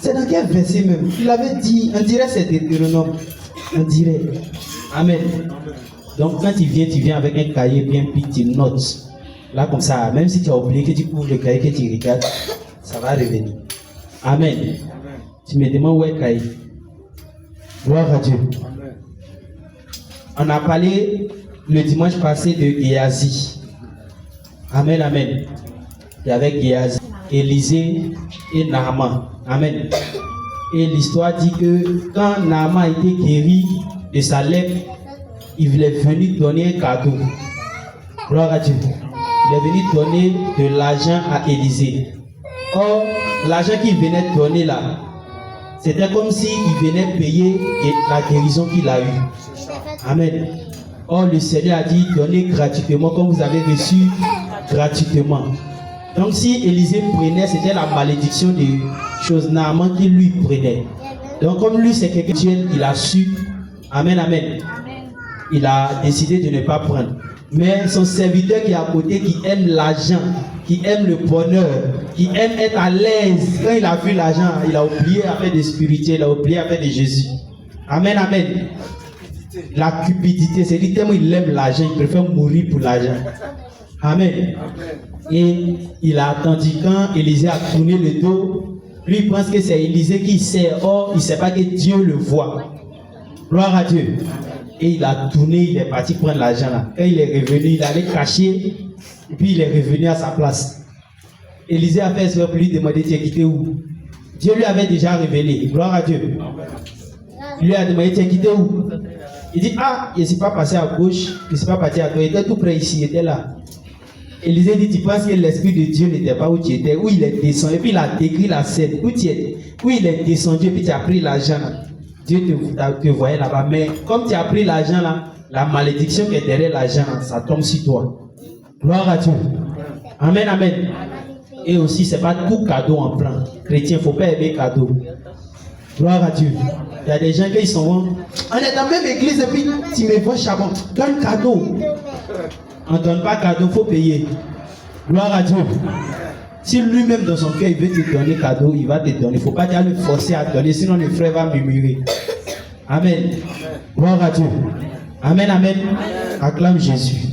C'est dans quel verset même? Il avait dit, on dirait c'est Deutéronome. On dirait. Amen. Donc quand tu viens avec un cahier bien puis tu notes. Là comme ça, même si tu as oublié que tu ouvres le cahier, que tu regardes, ça va revenir. Amen. Tu me demandes où est le cahier. Gloire à Dieu. On a parlé le dimanche passé de Géasi. Amen, amen. Et avec Géasi, Élisée et Naaman. Amen. Et l'histoire dit que quand Naaman a été guéri de sa lèpre, il est venu donner un cadeau. Gloire à Dieu. Il est venu donner de l'argent à Élisée. Or, l'argent qu'il venait donner là, c'était comme s'il venait payer la guérison qu'il a eue. Amen. Or, le Seigneur a dit, donnez gratuitement comme vous avez reçu gratuitement. Donc, si Élisée prenait, c'était la malédiction des choses Naaman qui lui prenait. Donc, comme lui, c'est quelqu'un il a su. Amen, amen. Il a décidé de ne pas prendre. Mais son serviteur qui est à côté, qui aime l'argent, qui aime le bonheur, qui aime être à l'aise, quand il a vu l'argent, il a oublié à faire des spirituels, il a oublié à faire de Jésus. Amen, amen. La cupidité, c'est dit tellement il aime l'argent, il préfère mourir pour l'argent. Amen. Et il a attendu quand Élisée a tourné le dos. Lui il pense que c'est Élisée qui sait. Or, il ne sait pas que Dieu le voit. Gloire à Dieu. Et il a tourné, il est parti prendre l'argent là. Quand il est revenu, il allait cacher. Et puis il est revenu à sa place. Élisée a fait exprès pour lui demander, tu es quitté où? Dieu lui avait déjà révélé. Gloire à Dieu. Il lui a demandé, tu es quitté où? Il dit, ah, il ne s'est pas passé à gauche, il ne s'est pas parti à droite, il était tout près ici, il était là. Élisée dit, tu penses que l'Esprit de Dieu n'était pas où tu étais, où il est descendu, et puis il a décrit la scène, où tu étais, où il est descendu, et puis tu as pris l'argent. Dieu te voyait là-bas, mais comme tu as pris l'argent là, la malédiction qui est derrière l'argent, ça tombe sur toi. Gloire à Dieu. Amen, amen. Et aussi, ce n'est pas tout cadeau en plan. Chrétien, il ne faut pas aimer cadeau. Gloire à Dieu. Il y a des gens qui sont bons. On est dans la même église et puis tu me vois charbon. Donne cadeau. On ne donne pas cadeau, il faut payer. Gloire à Dieu. Si lui-même dans son cœur il veut te donner cadeau, il va te donner. Il ne faut pas le forcer à donner, sinon le frère va murmurer. Amen. Gloire à Dieu. Amen, amen. Acclame Jésus.